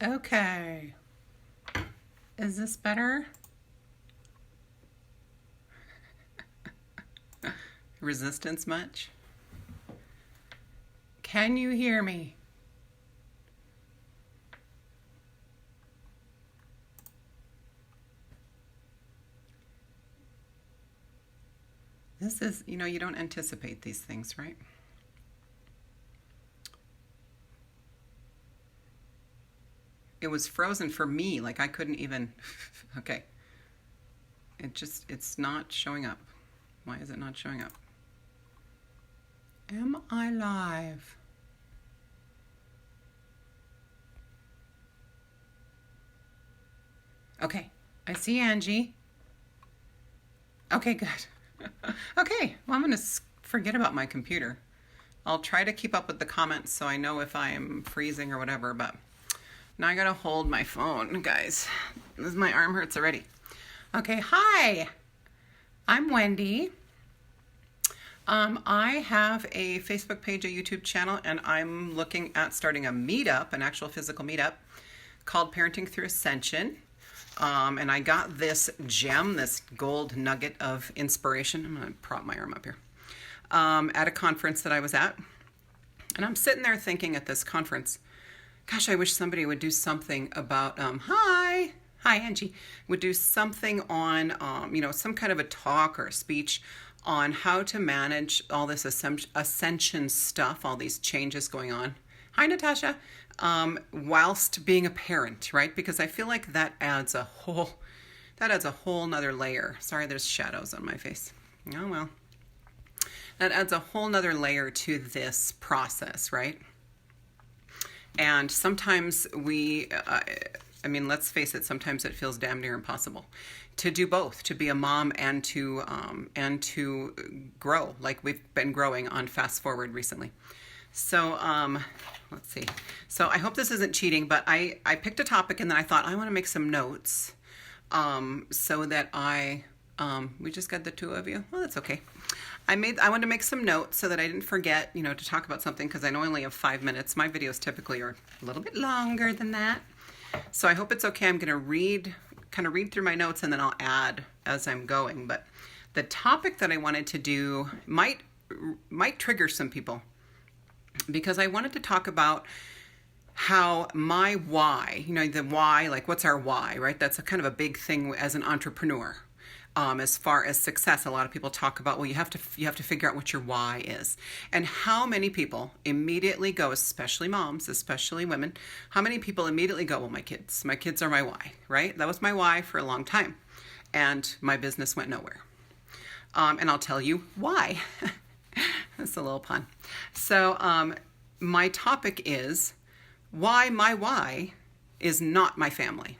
Okay. Is this better? Resistance much? Can you hear me? This is, you don't anticipate these things, right? It was frozen for me, like I couldn't even, okay. It's not showing up. Why is it not showing up? Am I live? Okay, I see Angie. Okay, good. Okay, well, I'm going to forget about my computer. I'll try to keep up with the comments so I know if I am freezing or whatever, but now I got to hold my phone, guys. My arm hurts already. Okay, hi. I'm Wendy. I have a Facebook page, a YouTube channel, and I'm looking at starting a meetup, an actual physical meetup called Parenting Through Ascension. And I got this gem, this gold nugget of inspiration. I'm going to prop my arm up here. At a conference that I was at. And I'm sitting there thinking at this conference, gosh, I wish somebody would do something about, hi, Angie, would do something on, some kind of a talk or a speech on how to manage all this ascension stuff, all these changes going on. Hi, Natasha. Whilst being a parent, right? Because I feel like that adds a whole nother layer. Sorry, there's shadows on my face. Oh, well. That adds a whole nother layer to this process, right? And sometimes let's face it, sometimes it feels damn near impossible to do both, to be a mom and to grow like we've been growing on Fast Forward recently. So, let's see. So I hope this isn't cheating, but I picked a topic and then I thought I want to make some notes so that we just got the two of you. Well, that's okay. I wanted to make some notes so that I didn't forget, to talk about something because I know I only have 5 minutes. My videos typically are a little bit longer than that. So I hope it's okay. I'm going to read through my notes and then I'll add as I'm going. But the topic that I wanted to do might trigger some people because I wanted to talk about how my why, the why, like what's our why, right? That's a kind of a big thing as an entrepreneur. As far as success, a lot of people talk about, well, you have to figure out what your why is. And how many people immediately go, especially moms, especially women, how many people immediately go, well, my kids are my why, right? That was my why for a long time. And my business went nowhere. And I'll tell you why. That's a little pun. So my topic is why my why is not my family.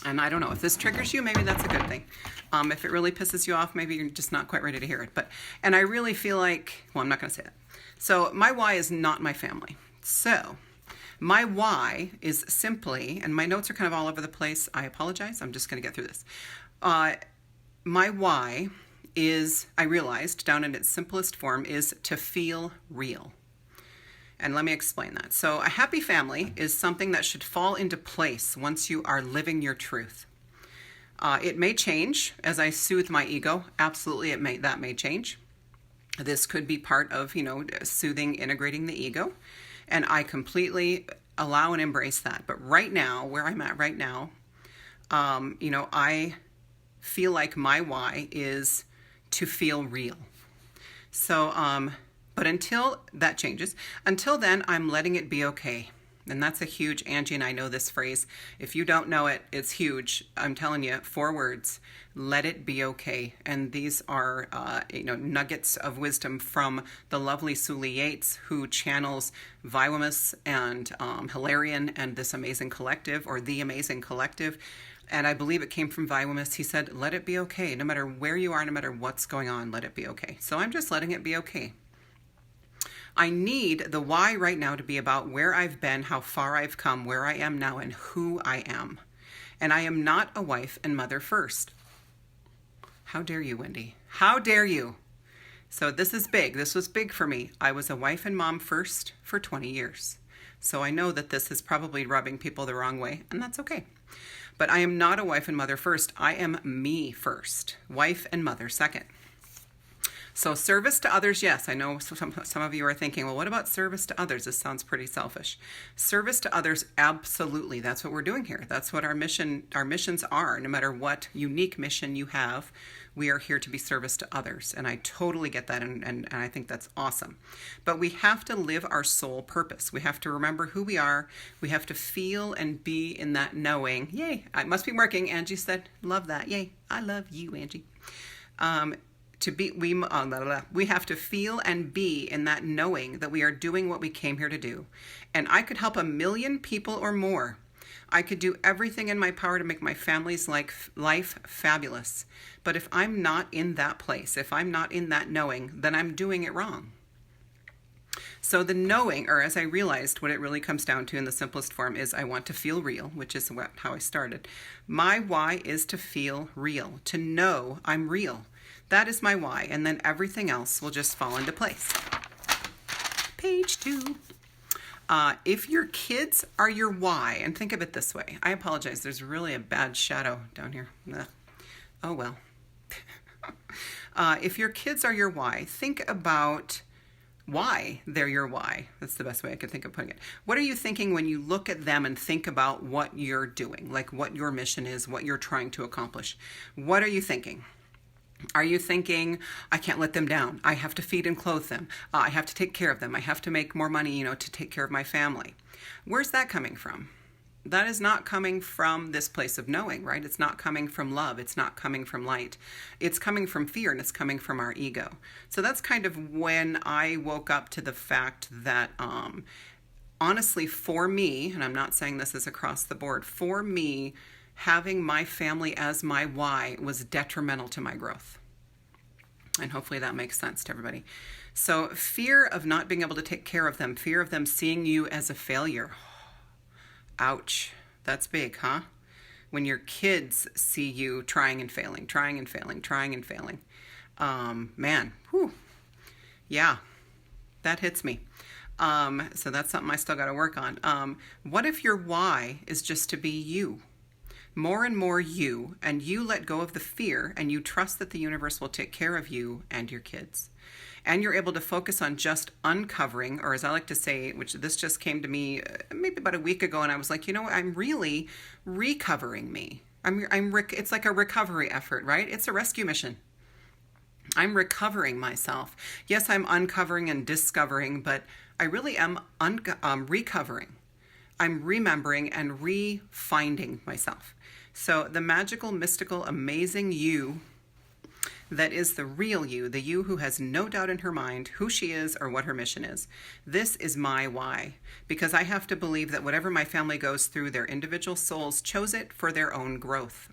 And I don't know if this triggers you, maybe that's a good thing. If it really pisses you off, maybe you're just not quite ready to hear it. And I really feel like, well, I'm not going to say that. So my why is not my family. So my why is simply, and my notes are kind of all over the place. I apologize. I'm just going to get through this. My why is, I realized down in its simplest form, is to feel real. And let me explain that. So a happy family is something that should fall into place once you are living your truth. It may change as I soothe my ego. Absolutely, that may change. This could be part of, soothing, integrating the ego. And I completely allow and embrace that. But right now, where I'm at right now, I feel like my why is to feel real. So, but until that changes, until then, I'm letting it be okay. And that's a huge, Angie and I know this phrase. If you don't know it, it's huge. I'm telling you, 4 words, let it be okay. And these are, nuggets of wisdom from the lovely Suli Yates, who channels Viwamus and Hilarion and this amazing collective, or the amazing collective. And I believe it came from Viwamus. He said, let it be okay. No matter where you are, no matter what's going on, let it be okay. So I'm just letting it be okay. I need the why right now to be about where I've been, how far I've come, where I am now, and who I am. And I am not a wife and mother first. How dare you, Wendy? How dare you? So this is big. This was big for me. I was a wife and mom first for 20 years. So I know that this is probably rubbing people the wrong way, and that's okay. But I am not a wife and mother first. I am me first. Wife and mother second. So service to others, yes. I know some of you are thinking, well, what about service to others? This sounds pretty selfish. Service to others, absolutely. That's what we're doing here. That's what our missions are. No matter what unique mission you have, we are here to be service to others. And I totally get that, and I think that's awesome. But we have to live our soul purpose. We have to remember who we are. We have to feel and be in that knowing. Yay, I must be working. Angie said, love that. Yay, I love you, Angie. We have to feel and be in that knowing that we are doing what we came here to do. And I could help 1 million people or more. I could do everything in my power to make my family's life fabulous. But if I'm not in that place, if I'm not in that knowing, then I'm doing it wrong. So the knowing, or as I realized, what it really comes down to in the simplest form is I want to feel real, which is how I started. My why is to feel real, to know I'm real. That is my why, and then everything else will just fall into place. Page 2. If your kids are your why, and think of it this way. I apologize, there's really a bad shadow down here. Ugh. Oh well. If your kids are your why, think about why they're your why. That's the best way I could think of putting it. What are you thinking when you look at them and think about what you're doing, like what your mission is, what you're trying to accomplish? What are you thinking? Are you thinking, I can't let them down. I have to feed and clothe them. I have to take care of them. I have to make more money, to take care of my family. Where's that coming from? That is not coming from this place of knowing, right? It's not coming from love. It's not coming from light. It's coming from fear, and it's coming from our ego. So that's kind of when I woke up to the fact that, honestly, for me, and I'm not saying this is across the board, for me, having my family as my why was detrimental to my growth. And hopefully that makes sense to everybody. So fear of not being able to take care of them, fear of them seeing you as a failure. Ouch. That's big, huh? When your kids see you trying and failing. Man, whew. Yeah, that hits me. So that's something I still got to work on. What if your why is just to be you? More and more you, and you let go of the fear, and you trust that the universe will take care of you and your kids. And you're able to focus on just uncovering, or as I like to say, which this just came to me maybe about a week ago, and I was like, I'm really recovering me. It's like a recovery effort, right? It's a rescue mission. I'm recovering myself. Yes, I'm uncovering and discovering, but I really am recovering. I'm remembering and refinding myself. So the magical, mystical, amazing you that is the real you, the you who has no doubt in her mind who she is or what her mission is. This is my why, because I have to believe that whatever my family goes through, their individual souls chose it for their own growth.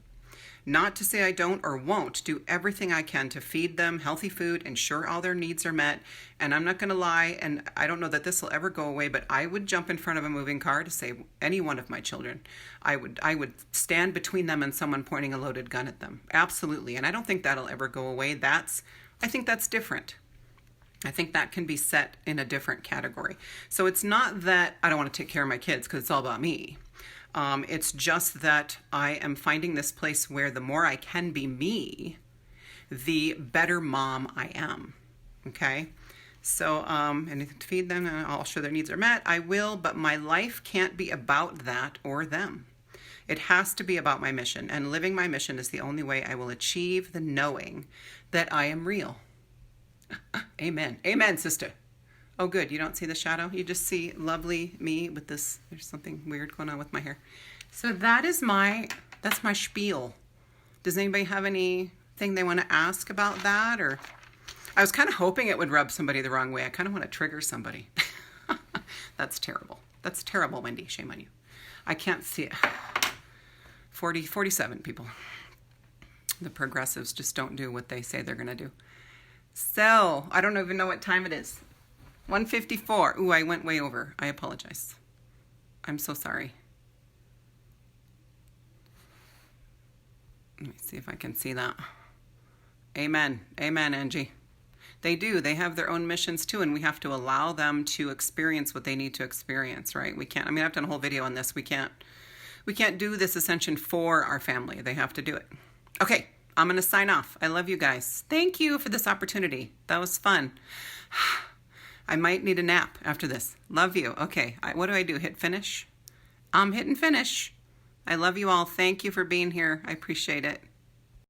Not to say I don't or won't do everything I can to feed them healthy food, ensure all their needs are met. And I'm not going to lie, and I don't know that this will ever go away, but I would jump in front of a moving car to save any one of my children. I would stand between them and someone pointing a loaded gun at them. Absolutely. And I don't think that'll ever go away. I think that's different. I think that can be set in a different category. So it's not that I don't want to take care of my kids because it's all about me. It's just that I am finding this place where the more I can be me, the better mom I am. Okay? So, anything to feed them, I'll sure their needs are met. I will, but my life can't be about that or them. It has to be about my mission, and living my mission is the only way I will achieve the knowing that I am real. Amen. Amen, sister. Oh, good. You don't see the shadow. You just see lovely me with this. There's something weird going on with my hair. So that's my spiel. Does anybody have anything they want to ask about that? Or I was kind of hoping it would rub somebody the wrong way. I kind of want to trigger somebody. That's terrible. That's terrible, Wendy. Shame on you. I can't see it. 47 people. The progressives just don't do what they say they're going to do. So I don't even know what time it is. 1:54. Ooh, I went way over. I apologize. I'm so sorry. Let me see if I can see that. Amen. Amen, Angie. They do. They have their own missions too, and we have to allow them to experience what they need to experience, right? We can't, I mean, I've done a whole video on this. We can't do this ascension for our family. They have to do it. Okay, I'm going to sign off. I love you guys. Thank you for this opportunity. That was fun. I might need a nap after this. Love you. Okay, what do? Hit finish? I'm hitting finish. I love you all. Thank you for being here. I appreciate it.